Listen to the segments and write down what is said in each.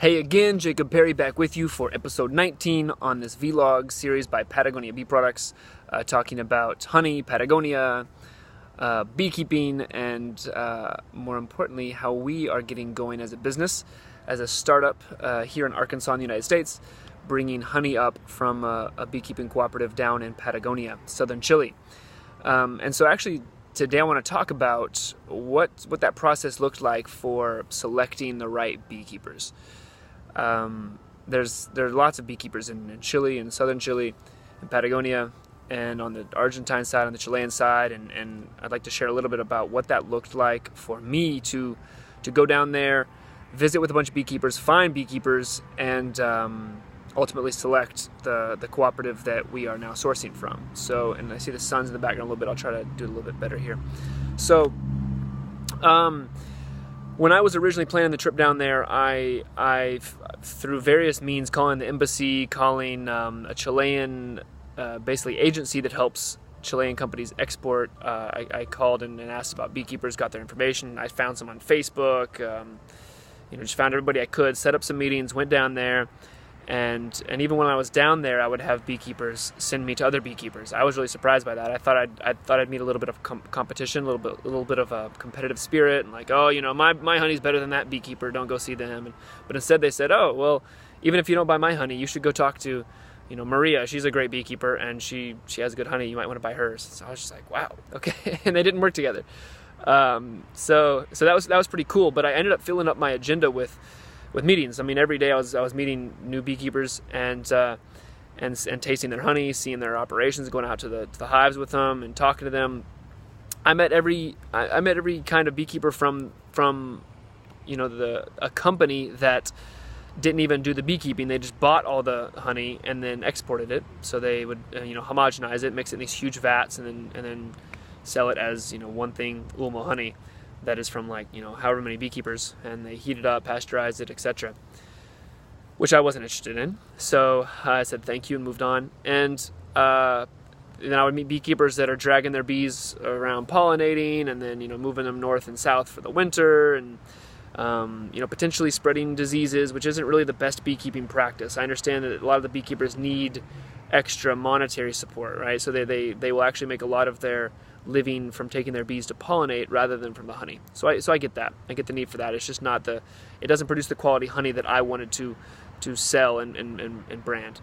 Hey again, Jacob Perry back with you for episode 19 on this vlog series by Patagonia Bee Products, talking about honey, Patagonia, beekeeping, and more importantly, how we are getting going as a business, as a startup here in Arkansas in the United States, bringing honey up from a beekeeping cooperative down in Patagonia, southern Chile. And so actually today I want to talk about what that process looked like for selecting the right beekeepers. There's lots of beekeepers in Chile, in southern Chile, in Patagonia, and on the Argentine side, on the Chilean side, and I'd like to share a little bit about what that looked like for me to go down there, visit with a bunch of beekeepers, find beekeepers, and ultimately select the cooperative that we are now sourcing from. So, and I see the sun's in the background a little bit. I'll try to do it a little bit better here. So, when I was originally planning the trip down there, I through various means, calling the embassy, calling a Chilean basically agency that helps Chilean companies export, I called and asked about beekeepers, got their information. I found some on Facebook, just found everybody I could, set up some meetings, went down there. And even when I was down there, I would have beekeepers send me to other beekeepers. I was really surprised by that. I thought I'd meet a little bit of competition, a little bit of a competitive spirit, and like, oh, my honey's better than that beekeeper. Don't go see them. But instead, they said, oh, well, even if you don't buy my honey, you should go talk to, Maria. She's a great beekeeper, and she has good honey. You might want to buy hers. So I was just like, wow, okay. And they didn't work together. So that was pretty cool. But I ended up filling up my agenda with meetings. I mean, every day I was meeting new beekeepers and tasting their honey, seeing their operations, going out to the hives with them and talking to them. I met every kind of beekeeper from a company that didn't even do the beekeeping. They just bought all the honey and then exported it. So they would homogenize it, mix it in these huge vats, and then sell it as one thing, Ulmo honey. That is from however many beekeepers, and they heat it up, pasteurize it, etc., which I wasn't interested in. So I said thank you and moved on. And then I would meet beekeepers that are dragging their bees around pollinating, and then moving them north and south for the winter, and potentially spreading diseases, which isn't really the best beekeeping practice. I understand that a lot of the beekeepers need extra monetary support, right? So they will actually make a lot of their living from taking their bees to pollinate rather than from the honey. So I get that. I get the need for that. It's just not it doesn't produce the quality honey that I wanted to sell and brand,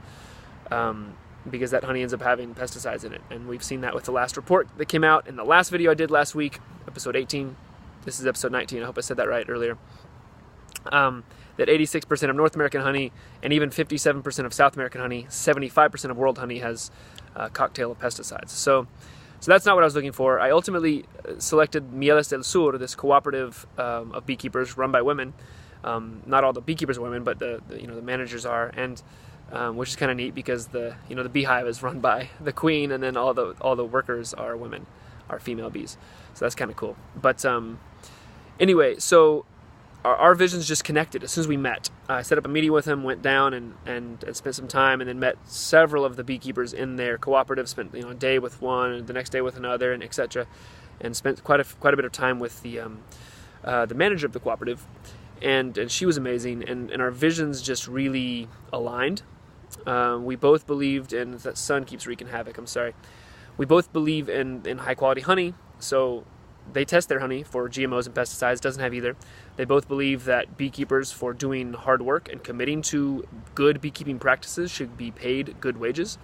because that honey ends up having pesticides in it. And we've seen that with the last report that came out in the last video I did last week, episode 18. This is episode 19. I hope I said that right earlier. That 86% of North American honey and even 57% of South American honey, 75% of world honey has a cocktail of pesticides. So that's not what I was looking for. I ultimately selected Mieles Del Sur, this cooperative of beekeepers run by women. Not all the beekeepers are women, but the managers are, and which is kind of neat because the beehive is run by the queen, and then all the workers are women, are female bees. So that's kind of cool. But anyway, so our visions just connected as soon as we met. I set up a meeting with him, went down and spent some time, and then met several of the beekeepers in their cooperative. Spent a day with one, and the next day with another, and etc. And spent quite a bit of time with the manager of the cooperative, and she was amazing. And our visions just really aligned. We both believed in that sun keeps wreaking havoc. I'm sorry. We both believe in high quality honey. So they test their honey for GMOs and pesticides, doesn't have either. They both believe that beekeepers, for doing hard work and committing to good beekeeping practices, should be paid good wages.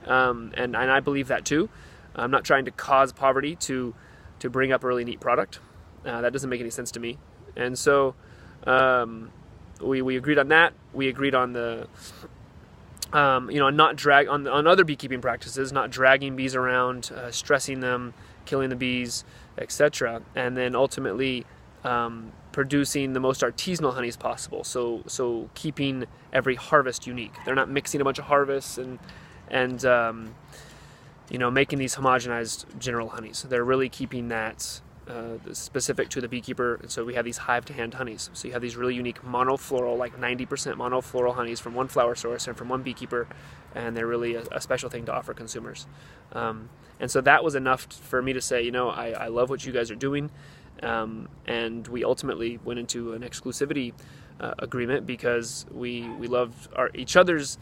And I believe that too. I'm not trying to cause poverty to bring up a really neat product. That doesn't make any sense to me. And so we agreed on that. We agreed on the not drag on other beekeeping practices, not dragging bees around, stressing them, killing the bees, etc. And then ultimately producing the most artisanal honeys possible. So keeping every harvest unique. They're not mixing a bunch of harvests and making these homogenized general honeys. They're really keeping that specific to the beekeeper. And so we have these hive-to-hand honeys. So you have these really unique monofloral, like 90% monofloral honeys from one flower source and from one beekeeper, and they're really a special thing to offer consumers. And so that was enough for me to say, I love what you guys are doing. And we ultimately went into an exclusivity agreement because we loved each other's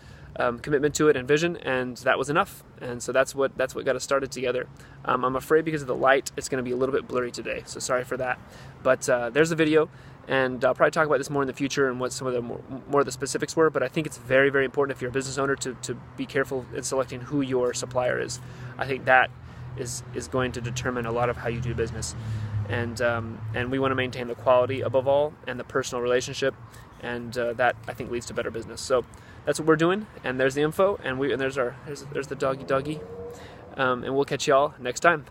commitment to it and vision, and that was enough. And so that's what got us started together. I'm afraid because of the light, it's going to be a little bit blurry today, so sorry for that. But there's the video, and I'll probably talk about this more in the future and what some of the more of the specifics were. But I think it's very, very important if you're a business owner to be careful in selecting who your supplier is. I think that is going to determine a lot of how you do business. And we want to maintain the quality above all and the personal relationship, and that I think leads to better business. So that's what we're doing, and there's the info, and there's the doggy, and we'll catch y'all next time.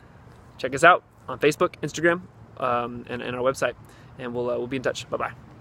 Check us out on Facebook, Instagram, and our website, and we'll be in touch. Bye bye.